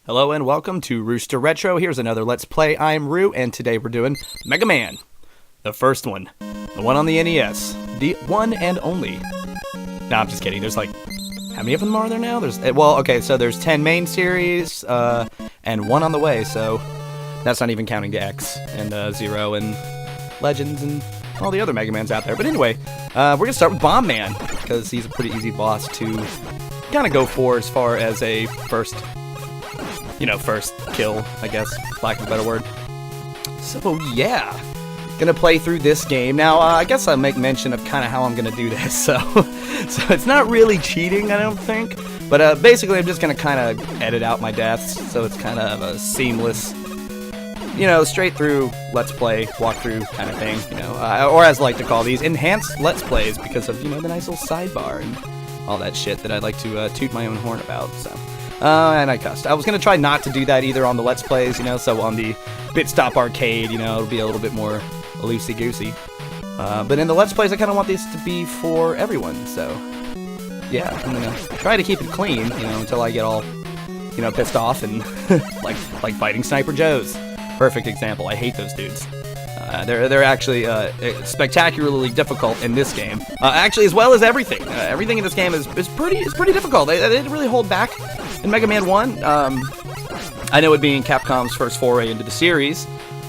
Hello and welcome to RoosterRetro. Here's another Let's Play. I'm Roo, and today we're doing Mega Man. The first one. The one on the NES. The one and only. No, I'm just kidding. There's like... How many of them are there now? Well, okay, so there's 10 main series, and one on the way, so... That's not even counting the X, and Zero, and Legends, and all the other Mega Mans out there. But anyway, we're gonna start with BombMan, because he's a pretty easy boss to kind of go for as far as a first kill, I guess, lack of a better word. So, yeah. Gonna play through this game. Now, I guess I'll make mention of kind of how I'm gonna do this, so it's not really cheating, I don't think. But basically, I'm just gonna kind of edit out my deaths, so it's kind of a seamless, straight through Let's Play, walkthrough kind of thing, or as I like to call these, enhanced Let's Plays, because of, the nice little sidebar and all that shit that I'd like to toot my own horn about, so. And I cussed. I was going to try not to do that either on the Let's Plays, so on the Bitstop Arcade, it'll be a little bit more loosey-goosey. But in the Let's Plays, I kind of want these to be for everyone, so... Yeah, I'm going to try to keep it clean, until I get all, pissed off and... like fighting Sniper Joes. Perfect example. I hate those dudes. They're actually spectacularly difficult in this game. Actually, as well as everything. Everything in this game is pretty difficult. They didn't really hold back in Mega Man 1. I know it being Capcom's first foray into the series.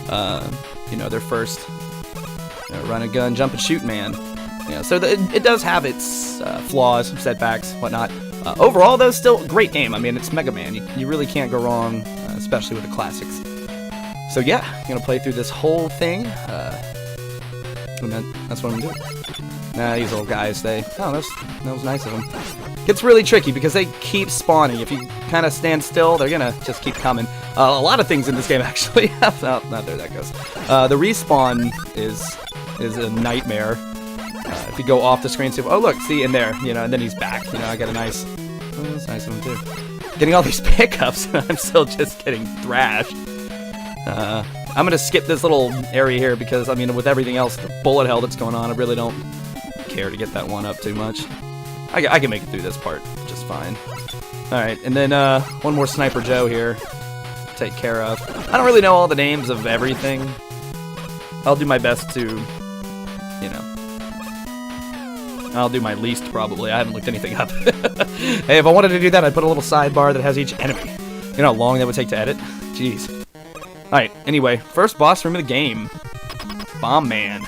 Their first run and gun, jump and shoot man. So it does have its flaws, setbacks, whatnot. Overall, though, still a great game. I mean, it's Mega Man. You really can't go wrong, especially with the classics. So yeah, I'm gonna play through this whole thing, and that's what I'm doing. These little guys, that was nice of them. Gets really tricky because they keep spawning. If you kind of stand still, they're gonna just keep coming. A lot of things in this game actually have, not there that goes. The respawn is a nightmare. If you go off the screen, oh look, see in there, and then he's back. I got a nice, that's nice of him too. Getting all these pickups, and I'm still just getting thrashed. I'm gonna skip this little area here because, with everything else, the bullet hell that's going on, I really don't care to get that one up too much. I can make it through this part just fine. Alright, and then, one more Sniper Joe here to take care of. I don't really know all the names of everything. I'll do my best to, I'll do my least, probably. I haven't looked anything up. Hey, if I wanted to do that, I'd put a little sidebar that has each enemy. You know how long that would take to edit? Jeez. Alright, anyway, first boss room of the game. BombMan.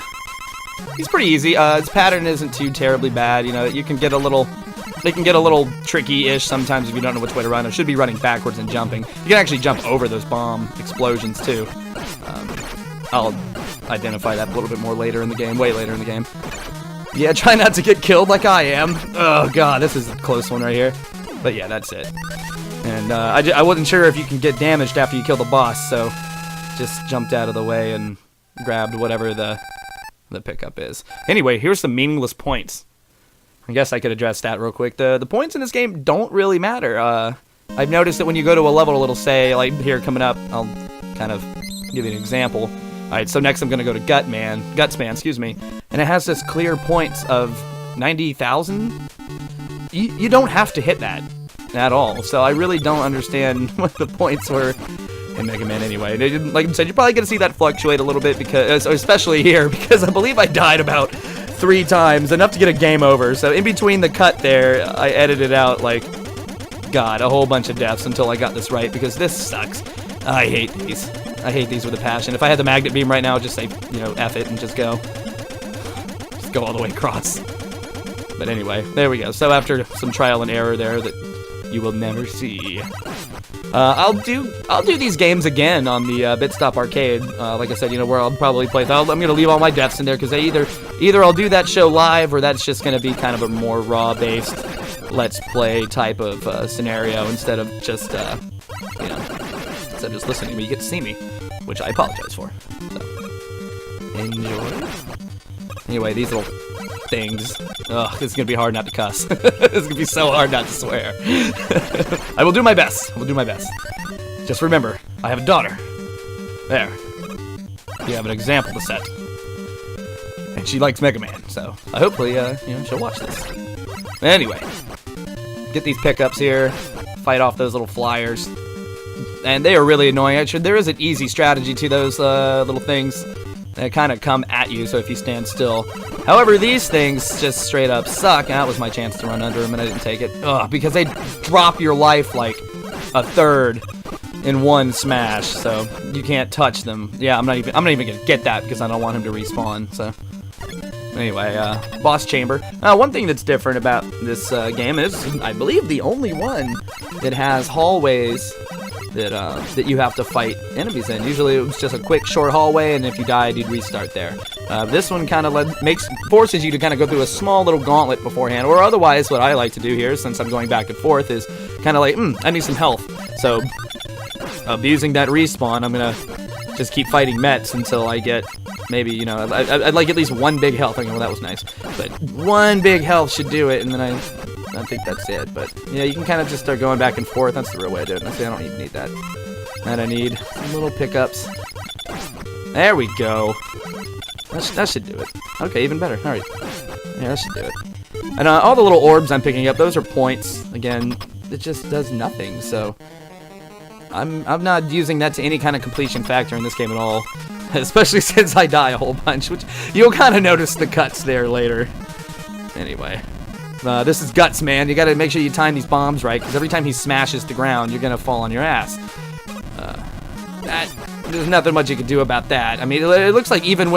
He's pretty easy. His pattern isn't too terribly bad. You can get a little... They can get a little tricky-ish sometimes if you don't know which way to run. It should be running backwards and jumping. You can actually jump over those bomb explosions, too. I'll identify that a little bit more later in the game. Way later in the game. Yeah, try not to get killed like I am. Oh, God, this is a close one right here. But yeah, that's it. And I wasn't sure if you can get damaged after you kill the boss, so... Just jumped out of the way and grabbed whatever the pickup is. Anyway, here's some meaningless points. I guess I could address that real quick. The points in this game don't really matter. I've noticed that when you go to a level, it'll say, like here coming up, I'll kind of give you an example. Alright, so next I'm going to go to GutsMan, excuse me. And it has this clear points of 90,000. You don't have to hit that at all. So I really don't understand what the points were in Mega Man anyway. Like I said, you're probably going to see that fluctuate a little bit, because, especially here, because I believe I died about 3 times, enough to get a game over. So in between the cut there, I edited out, like, God, a whole bunch of deaths until I got this right, because this sucks. I hate these. I hate these with a passion. If I had the magnet beam right now, I'd just say, F it and just go. Just go all the way across. But anyway, there we go. So after some trial and error there that you will never see. I'll do these games again on the Bitstop Arcade. Like I said, where I'll probably play. I'm gonna leave all my deaths in there because either I'll do that show live, or that's just gonna be kind of a more raw-based Let's Play type of scenario instead of just instead of just listening to me. You get to see me, which I apologize for. So, enjoy. Anyway, these little things. Ugh, it's gonna be hard not to cuss. It's gonna be so hard not to swear. I will do my best. I will do my best. Just remember, I have a daughter. There. You have an example to set. And she likes Mega Man, so hopefully, she'll watch this. Anyway, get these pickups here. Fight off those little flyers. and they are really annoying. Actually, there is an easy strategy to those little things that kind of come at you, so if you stand still. However, these things just straight up suck, and that was my chance to run under them, and I didn't take it. Ugh, because they drop your life like a third in one smash, so you can't touch them. Yeah, I'm not even gonna get that because I don't want him to respawn. So anyway, boss chamber. One thing that's different about this game is, I believe, the only one that has hallways that you have to fight enemies in. Usually it was just a quick short hallway, and if you died, you'd restart there. This one kind of forces you to kind of go through a small little gauntlet beforehand, or otherwise what I like to do here, since I'm going back and forth, is kind of like, I need some health. So abusing that respawn, I'm gonna just keep fighting Mets until I get maybe, you know, I'd like at least one big health. Well, that was nice, but one big health should do it, and then I think that's it. But yeah, you can kind of just start going back and forth. That's the real way to do it. I don't even need that. And I need some little pickups. There we go. That should do it. Okay, even better. All right. Yeah, that should do it. And all the little orbs I'm picking up, those are points. Again, it just does nothing. So I'm not using that to any kind of completion factor in this game at all. Especially since I die a whole bunch, which you'll kind of notice the cuts there later. Anyway. This is GutsMan. You gotta make sure you time these bombs right, because every time he smashes the ground, you're gonna fall on your ass. There's nothing much you can do about that. I mean, it looks like even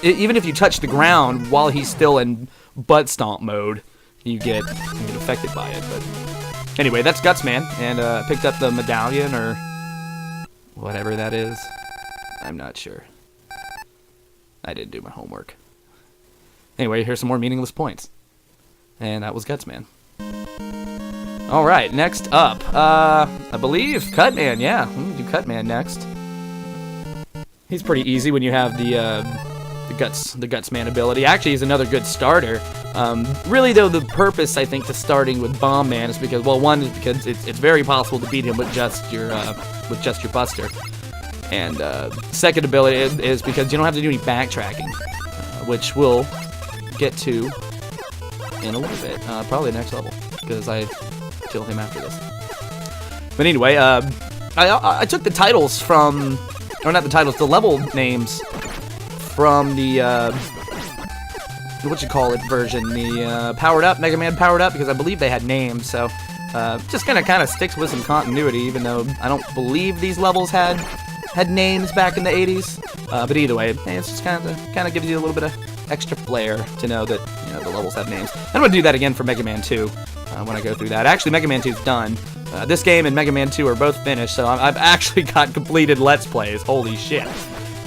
if you touch the ground while he's still in butt stomp mode, you get affected by it. But anyway, that's GutsMan, and picked up the medallion or whatever that is. I'm not sure. I didn't do my homework. Anyway, here's some more meaningless points. And that was GutsMan. Alright, next up, I believe CutMan, yeah. I'm gonna do CutMan next. He's pretty easy when you have the GutsMan ability. Actually, he's another good starter. Really, though, the purpose, I think, to starting with BombMan is because, well, one is because it's very possible to beat him with just your Buster. And second ability is because you don't have to do any backtracking, which we'll get to in a little bit, probably next level, because I kill him after this. But anyway, I took the titles from, or not the titles, the level names from the version, the Powered Up, Mega Man Powered Up, because I believe they had names. So just kind of sticks with some continuity, even though I don't believe these levels had names back in the 80s. But either way, it's just kind of gives you a little bit of extra flair to know that, you know, the levels have names. I'm going to do that again for Mega Man 2 when I go through that. Actually, Mega Man 2 is done. This game and Mega Man 2 are both finished, so I've actually got completed Let's Plays. Holy shit.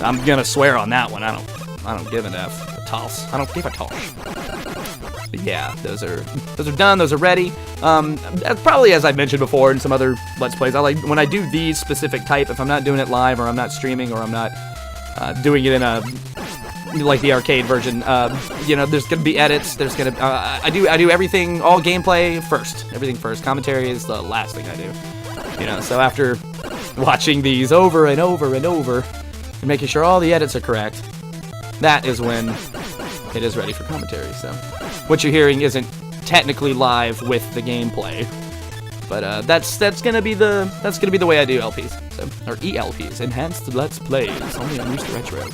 I'm going to swear on that one. I don't give an F. A toss. I don't give a toss. But yeah, those are done. Those are ready. Probably, as I've mentioned before in some other Let's Plays, I like when I do these specific type, if I'm not doing it live, or I'm not streaming, or I'm not doing it in a like the arcade version, you know, there's gonna be edits. There's gonna I do everything, all gameplay first. Everything first. Commentary is the last thing I do. You know, so after watching these over and over and over and making sure all the edits are correct, that is when it is ready for commentary. So what you're hearing isn't technically live with the gameplay, but that's gonna be the way I do LPs, so, or ELPs, enhanced Let's Plays, only on RoosterRetro.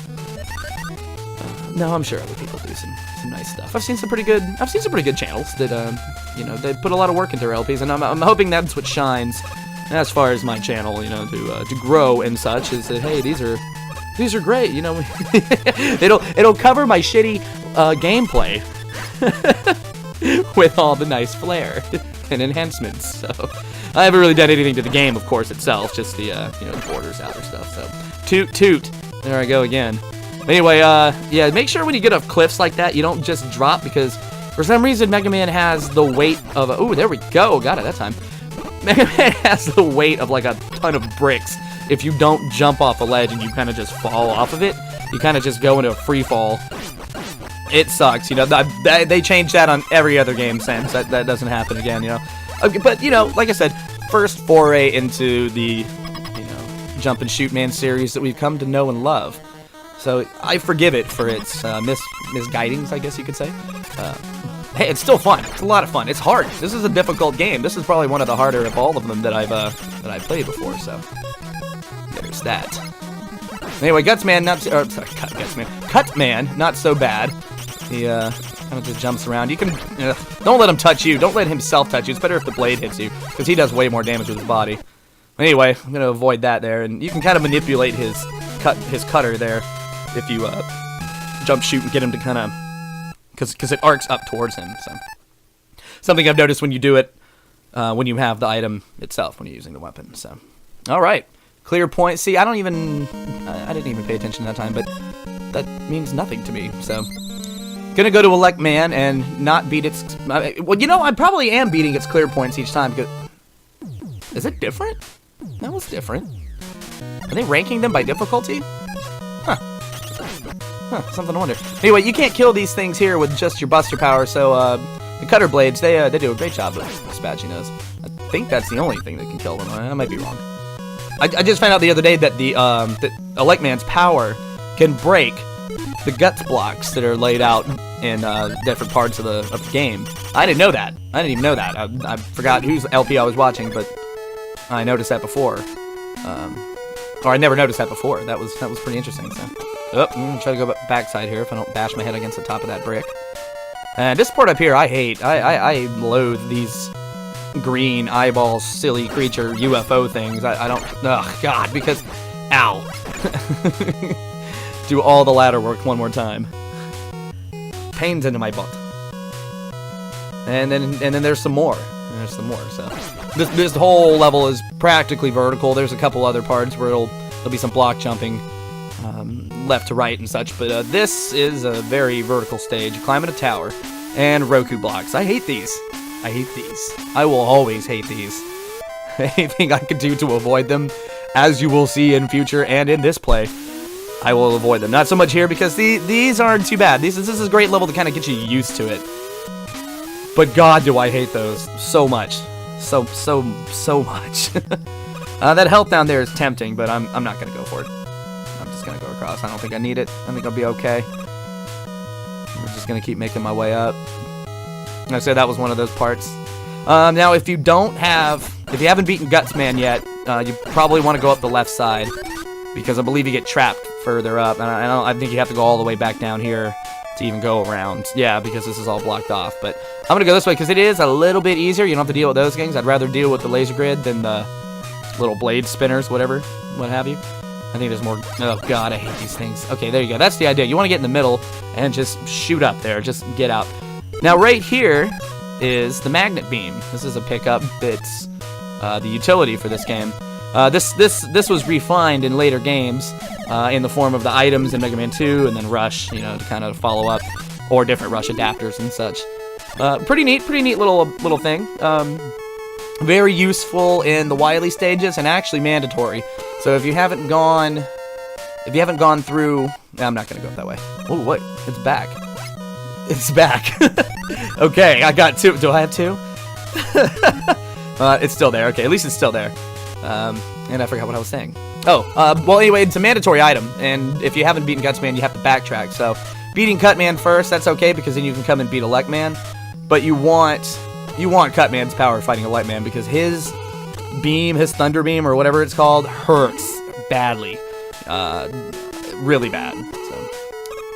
No, I'm sure other people do some nice stuff. I've seen some pretty good channels that you know, they put a lot of work into their LPs, and I'm hoping that's what shines as far as my channel, you know, to grow and such, is that, hey, these are great, you know. it'll cover my shitty gameplay with all the nice flair and enhancements. So I haven't really done anything to the game, of course, itself, just the you know, the borders outer stuff. So toot, there I go again. Anyway, yeah, make sure when you get off cliffs like that, you don't just drop, because for some reason Mega Man has the weight of a, ooh, there we go, got it that time. Mega Man has the weight of like a ton of bricks. If you don't jump off a ledge and you kind of just fall off of it, you kind of just go into a free fall. It sucks, you know. They changed that on every other game since. That doesn't happen again, you know. Okay, but, you know, like I said, first foray into the, you know, Jump and Shoot Man series that we've come to know and love. So I forgive it for its misguidings, I guess you could say. hey, it's still fun. It's a lot of fun. It's hard. This is a difficult game. This is probably one of the harder of all of them that I've played before. So there's that. Anyway, GutsMan, CutMan, not so bad. He kind of just jumps around. You can don't let him touch you. Don't let himself touch you. It's better if the blade hits you because he does way more damage with his body. Anyway, I'm gonna avoid that there, and you can kind of manipulate his cutter there if you jump shoot and get him to kind of because it arcs up towards him. So something I've noticed when you do it when you have the item itself when you're using the weapon. So all right, clear point. See, I didn't even pay attention that time, but that means nothing to me. So gonna go to ElecMan and not beat its. Well, you know, I probably am beating its clear points each time because. Is it different? That was different. Are they ranking them by difficulty? Huh. Something to wonder. Anyway, you can't kill these things here with just your buster power, so the cutter blades, they do a great job of dispatching those. I think that's the only thing that can kill them. I might be wrong. I just found out the other day that the ElecMan's power can break the guts blocks that are laid out in different parts of the game. I didn't know that. I didn't even know that. I forgot whose LP I was watching, but I noticed that before. Or I never noticed that before. That was pretty interesting. So, try to go backside here if I don't bash my head against the top of that brick. And this part up here, I hate. I loathe these green eyeball, silly creature UFO things. I don't. Oh God, because, ow. Do all the ladder work one more time. Pains into my butt. And then there's some more. There's some more. So this whole level is practically vertical. There's a couple other parts where there'll be some block jumping left to right and such. But this is a very vertical stage. Climbing a tower and Roku blocks. I hate these. I hate these. I will always hate these. Anything I can do to avoid them, as you will see in future and in this play, I will avoid them. Not so much here because these aren't too bad. This is a great level to kind of get you used to it. But God, do I hate those so much. So much. That health down there is tempting, but I'm not going to go for it. I'm just going to go across. I don't think I need it. I think I'll be okay. I'm just going to keep making my way up. Like I said, that was one of those parts. Now, if you haven't beaten GutsMan yet, you probably want to go up the left side, because I believe you get trapped further up, and I think you have to go all the way back down here to even go around. Yeah, because this is all blocked off. But I'm going to go this way because it is a little bit easier. You don't have to deal with those things. I'd rather deal with the laser grid than the little blade spinners, what have you. I think there's more. Oh, God, I hate these things. Okay, there you go. That's the idea. You want to get in the middle and just shoot up there. Just get out. Now, right here is the magnet beam. This is a pickup that's the utility for this game. This was refined in later games in the form of the items in Mega Man 2 and then Rush, to kind of follow up, or different Rush adapters and such. Pretty neat little thing. Very useful in the Wily stages and actually mandatory. So if you haven't gone through, I'm not gonna go up that way. Oh wait, it's back. It's back. Okay, I got two. Do I have two? It's still there. Okay, at least it's still there. And I forgot what I was saying. Oh, well, anyway, it's a mandatory item, and if you haven't beaten GutsMan, you have to backtrack. So, beating CutMan first, that's okay, because then you can come and beat ElecMan. But you want CutMan's power fighting ElecMan, because his beam, his thunder beam, or whatever it's called, hurts badly. Really bad. So,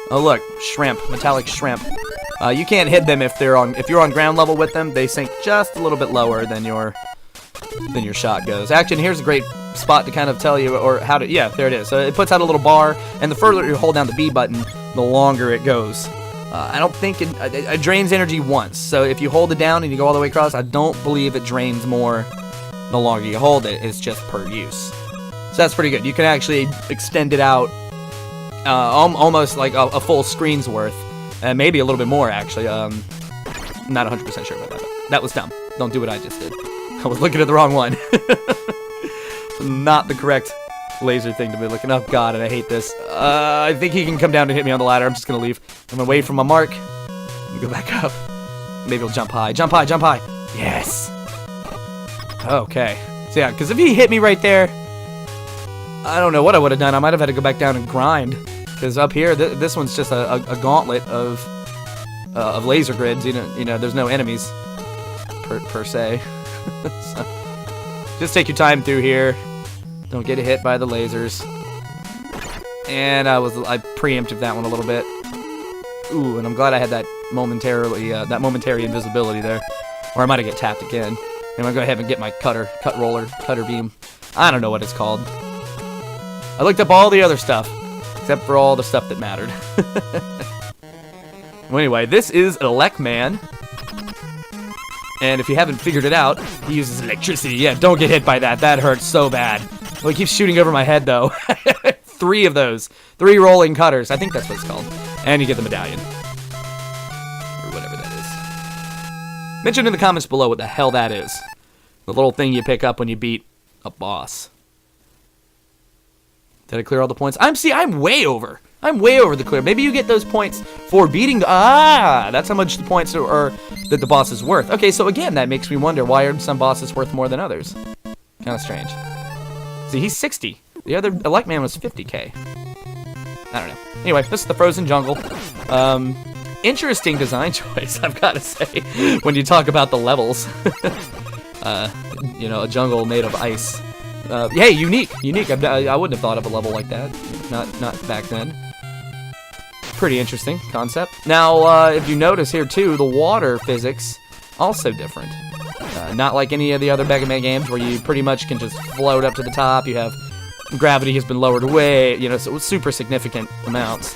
oh look, shrimp, metallic shrimp. You can't hit them if you're on ground level with them. They sink just a little bit lower than your shot goes. Actually, here's a great spot to kind of tell you, or how to, yeah, there it is. So it puts out a little bar, and the further you hold down the B button, the longer it goes. I don't think it drains energy once. So if you hold it down and you go all the way across, I don't believe it drains more the longer you hold it. It's just per use. So that's pretty good. You can actually extend it out almost like a full screen's worth, and maybe a little bit more, actually. I'm not 100% sure about that. That was dumb. Don't do what I just did. I was looking at the wrong one. Not the correct laser thing to be looking up. God, and I hate this. I think he can come down and hit me on the ladder. I'm just going to leave. I'm going to wait for my mark. And go back up. Maybe he'll jump high. Jump high, jump high. Yes. Okay. So yeah, because if he hit me right there, I don't know what I would have done. I might have had to go back down and grind. Because up here, this one's just a gauntlet of of laser grids. You know, there's no enemies per se. So, just take your time through here. Don't get hit by the lasers. And I preempted that one a little bit. Ooh, and I'm glad I had that momentary invisibility there, or I might have get tapped again. I'm gonna go ahead and get my cutter beam. I don't know what it's called. I looked up all the other stuff, except for all the stuff that mattered. Well, anyway, this is ElecMan. And if you haven't figured it out, he uses electricity. Yeah, don't get hit by that. That hurts so bad. Well, he keeps shooting over my head, though. 3 of those. 3 rolling cutters. I think that's what it's called. And you get the medallion. Or whatever that is. Mention in the comments below what the hell that is. The little thing you pick up when you beat a boss. Did I clear all the points? I'm way over. I'm way over the clear. Maybe you get those points for beating that's how much the points are that the boss is worth. Okay, so again, that makes me wonder, why are some bosses worth more than others? Kind of strange. See, he's 60. The other ElecMan was 50k. I don't know. Anyway, this is the frozen jungle. Interesting design choice, I've got to say, when you talk about the levels. You know, a jungle made of ice. Hey, unique. I wouldn't have thought of a level like that. Not back then. Pretty interesting concept. Now, if you notice here too, the water physics also different. Not like any of the other Mega Man games where you pretty much can just float up to the top. You have gravity has been lowered away. You know, so it's super significant amounts.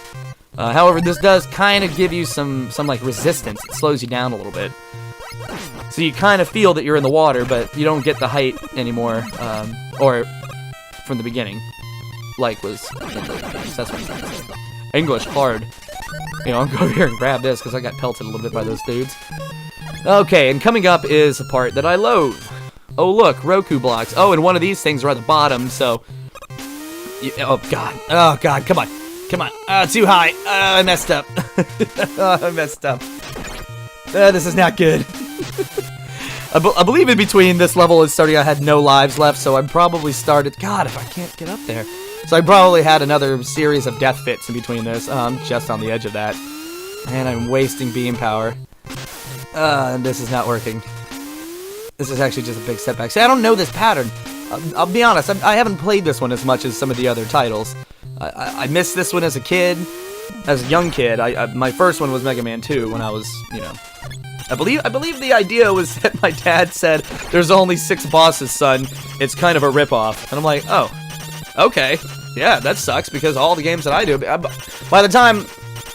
However, this does kind of give you some like resistance. It slows you down a little bit. So you kind of feel that you're in the water, but you don't get the height anymore, or from the beginning, like was in the games. That's what I'm trying to say. English hard. You know, I'll go over here and grab this because I got pelted a little bit by those dudes. Okay, and coming up is a part that I loathe. Oh look, Roku blocks. Oh, and one of these things are at the bottom, so... oh god, come on. Too high. I messed up. I messed up. This is not good. I believe in between this level and starting I had no lives left, so I probably started... God, if I can't get up there. So I probably had another series of death fits in between this. Just on the edge of that. And I'm wasting beam power. And this is not working. This is actually just a big setback. See, I don't know this pattern. I'll be honest, I haven't played this one as much as some of the other titles. I missed this one as a kid. As a young kid, my first one was Mega Man 2 when I was, you know... I believe the idea was that my dad said, there's only 6 bosses, son. It's kind of a ripoff. And I'm like, oh, okay. Yeah, that sucks, because all the games that I do... By the time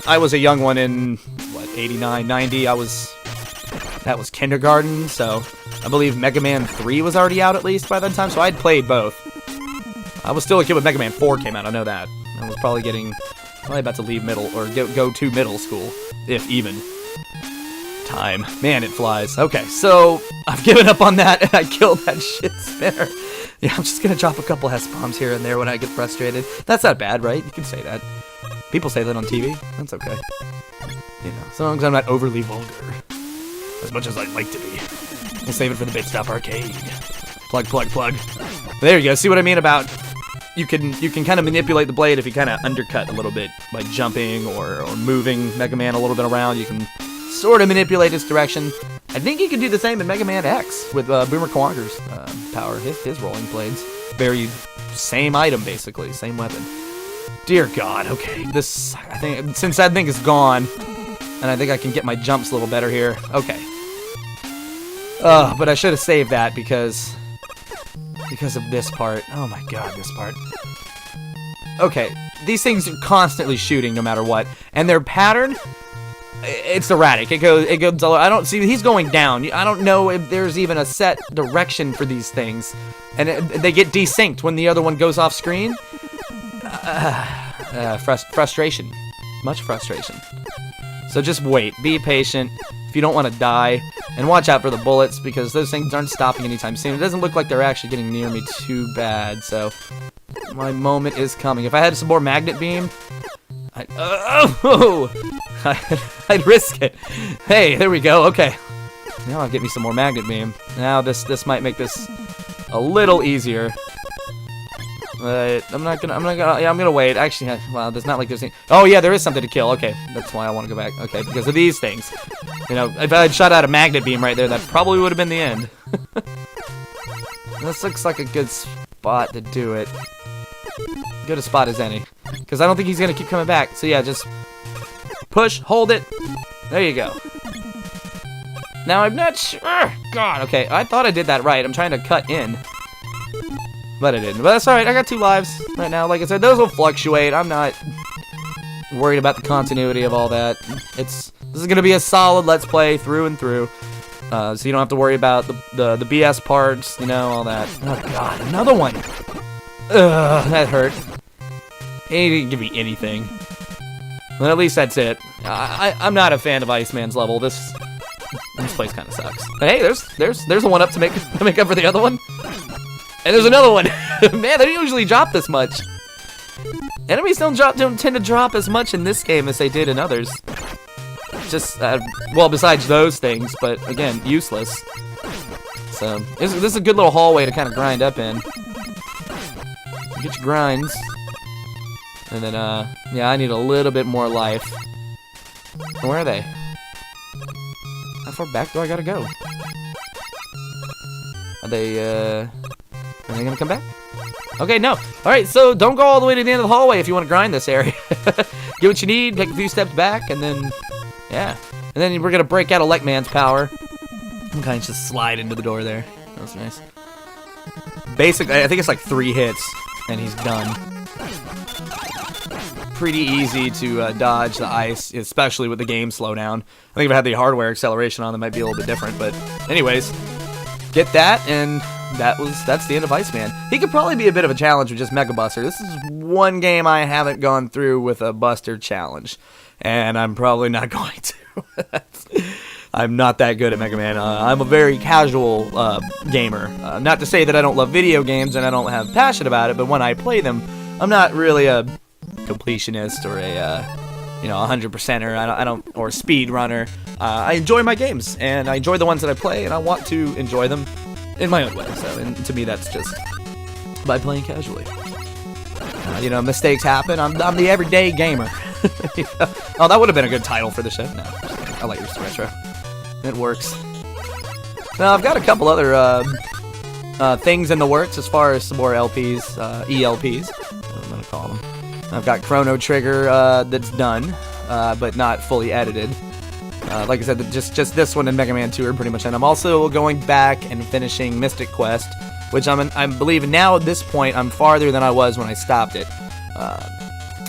I was a young one in, what, 89, 90, that was kindergarten, so I believe Mega Man 3 was already out at least by that time, so I'd played both. I was still a kid when Mega Man 4 came out, I know that. I was probably about to leave middle, or go to middle school, if even. Time. Man, it flies. Okay, so I've given up on that, and I killed that shit spinner. Yeah, I'm just gonna drop a couple S-bombs here and there when I get frustrated. That's not bad, right? You can say that. People say that on TV. That's okay. You know, as long as I'm not overly vulgar. As much as I'd like to be. We'll save it for the Bit Stop Arcade. Plug. There you go. See what I mean about... You can kind of manipulate the blade if you kind of undercut a little bit by jumping or moving Mega Man a little bit around. You can sort of manipulate its direction. I think you can do the same in Mega Man X with Boomer Kuwanger's power, his rolling blades. Very same item, basically, same weapon. Dear God, okay. This, I think, since that thing is gone, and I think I can get my jumps a little better here. Okay. But I should have saved that because of this part. Oh my God, this part. Okay, these things are constantly shooting no matter what, and their pattern, it's erratic. It goes. I don't see. He's going down. I don't know if there's even a set direction for these things, and they get desynced when the other one goes off screen. Frustration, much frustration. So just wait. Be patient. If you don't want to die, and watch out for the bullets because those things aren't stopping anytime soon. It doesn't look like they're actually getting near me too bad. So my moment is coming. If I had some more magnet beam, I'd risk it. Hey, there we go. Okay. Now I'll get me some more magnet beam. Now this might make this a little easier. But I'm gonna wait. Actually, well, there's not like there's any. Oh yeah, there is something to kill. Okay, that's why I want to go back. Okay, because of these things. You know, if I had shot out a magnet beam right there, that probably would have been the end. This looks like a good spot to do it. Good a spot as any. Because I don't think he's gonna keep coming back. So yeah, just push, hold it. There you go. Now I'm not sure. God, okay, I thought I did that right. I'm trying to cut in. But I didn't. But that's alright, I got 2 lives right now. Like I said, those will fluctuate. I'm not worried about the continuity of all that. This is gonna be a solid Let's Play through and through. So you don't have to worry about the BS parts, you know, all that. Oh god, another one! Ugh, that hurt. He didn't give me anything. Well, at least that's it. I'm not a fan of IceMan's level. This place kind of sucks. But hey, there's a one up to make up for the other one. And there's another one. Man, they don't usually drop this much. Enemies don't tend to drop as much in this game as they did in others. Just, well, besides those things, but again, useless. So, this is a good little hallway to kind of grind up in. Get your grinds. And then, yeah, I need a little bit more life. Where are they? How far back do I gotta go? Are they gonna come back? Okay, no. Alright, so don't go all the way to the end of the hallway if you want to grind this area. Get what you need, take a few steps back, and then, yeah. And then we're gonna break out ElecMan's power. I'm kind of just slide into the door there. That was nice. Basically, I think it's like 3 hits, and he's done. Pretty easy to dodge the ice, especially with the game slowdown. I think if I had the hardware acceleration on, it might be a little bit different. But anyways, get that, and that's the end of IceMan. He could probably be a bit of a challenge with just Mega Buster. This is one game I haven't gone through with a Buster challenge, and I'm probably not going to. I'm not that good at Mega Man. I'm a very casual gamer. Not to say that I don't love video games and I don't have passion about it, but when I play them, I'm not really a completionist or a 100%er. I don't or a speed runner. I enjoy my games, and I enjoy the ones that I play, and I want to enjoy them in my own way. So, and to me, that's just by playing casually. Mistakes happen. I'm the everyday gamer. Oh, that would have been a good title for the show. No, I like RoosterRetro. It works. Now, I've got a couple other things in the works as far as some more LPs, ELPs, I'm going to call them. I've got Chrono Trigger that's done, but not fully edited. Like I said, just this one and Mega Man 2 are pretty much in. I'm also going back and finishing Mystic Quest, which I believe now at this point I'm farther than I was when I stopped it.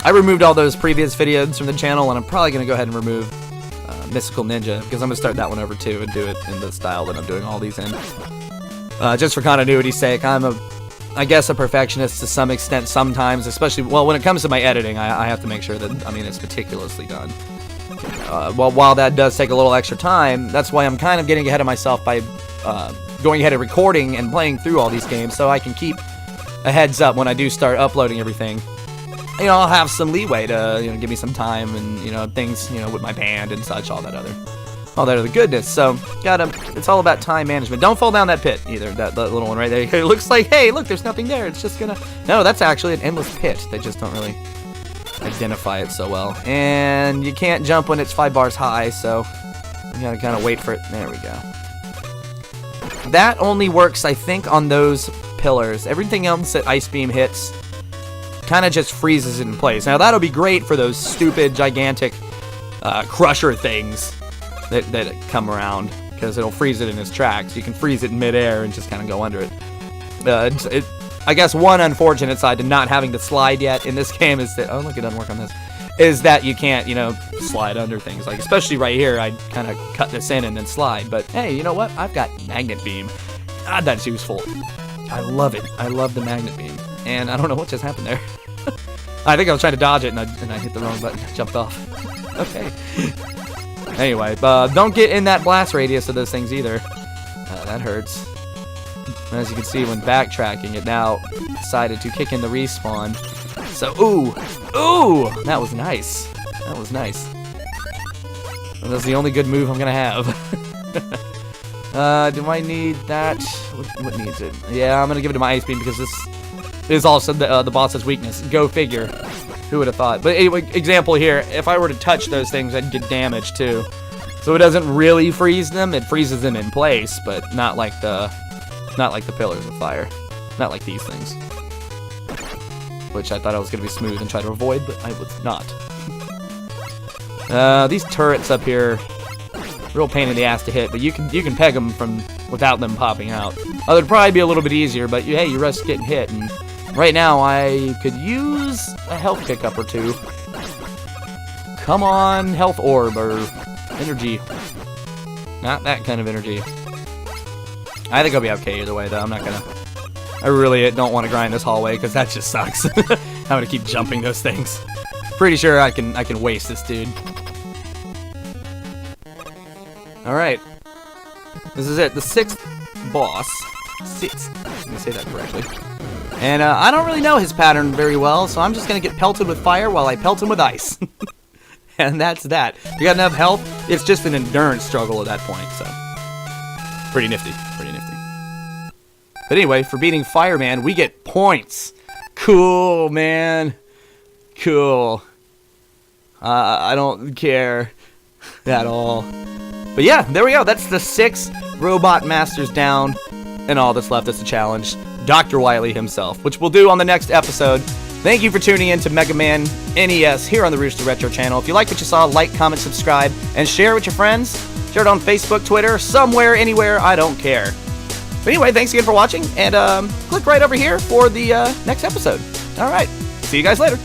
I removed all those previous videos from the channel, and I'm probably going to go ahead and remove Mystical Ninja, because I'm going to start that one over too and do it in the style that I'm doing all these in. Just for continuity's sake, I guess a perfectionist to some extent sometimes, especially, well, when it comes to my editing, I have to make sure that, it's meticulously done. While that does take a little extra time, that's why I'm kind of getting ahead of myself by going ahead and recording and playing through all these games, so I can keep a heads up when I do start uploading everything. I'll have some leeway to, give me some time and, things, with my band and such, all that other goodness. So, it's all about time management. Don't fall down that pit either, that little one right there. It looks like, hey, look, there's nothing there. It's just gonna... No, that's actually an endless pit. They just don't really identify it so well. And you can't jump when it's 5 bars high, so you gotta kind of wait for it. There we go. That only works, I think, on those pillars. Everything else that Ice Beam hits kind of just freezes it in place. Now, that'll be great for those stupid, gigantic crusher things that come around, because it'll freeze it in its tracks. You can freeze it in midair and just kind of go under it. I guess one unfortunate side to not having to slide yet in this game is that, oh look, it doesn't work on this, is that you can't, slide under things. Like, especially right here, I kind of cut this in and then slide. But hey, you know what? I've got Magnet Beam. God, that's useful. I love it. I love the Magnet Beam. And I don't know what just happened there. I think I was trying to dodge it, and I hit the wrong button. Jumped off. Okay. Anyway, don't get in that blast radius of those things either. That hurts. As you can see, when backtracking, it now decided to kick in the respawn. So, ooh! That was nice. That was nice. Well, that's the only good move I'm gonna have. Do I need that? What needs it? Yeah, I'm gonna give it to my Ice Beam, because is also the boss's weakness. Go figure. Who would have thought? But anyway, example here, if I were to touch those things, I'd get damaged too. So it doesn't really freeze them. It freezes them in place, but not like the pillars of fire. Not like these things. Which I thought I was going to be smooth and try to avoid, but I was not. These turrets up here, real pain in the ass to hit, but you can peg them from without them popping out. Oh, it'd probably be a little bit easier, but hey, you risk getting hit, and right now I could use a health pickup or two. Come on, health orb or energy. Not that kind of energy. I think I'll be okay either way, though. I really don't want to grind this hallway because that just sucks. Having to keep jumping those things. Pretty sure I can waste this dude. All right, this is it. The 6th boss. 6th. Let me say that correctly. And I don't really know his pattern very well, so I'm just gonna get pelted with fire while I pelt him with ice. And that's that. You got enough health? It's just an endurance struggle at that point, so pretty nifty. Pretty nifty. But anyway, for beating FireMan, we get points. Cool, man. Cool. I don't care at all. But yeah, there we go. That's the 6 robot masters down, and all that's left is the challenge Dr. Wily himself, which we'll do on the next episode. Thank you for tuning in to Mega Man NES here on the RoosterRetro channel. If you like what you saw, like, comment, subscribe, and share with your friends. Share it on Facebook, Twitter, somewhere, anywhere, I don't care. But anyway, thanks again for watching, and click right over here for the next episode. All right, see you guys later.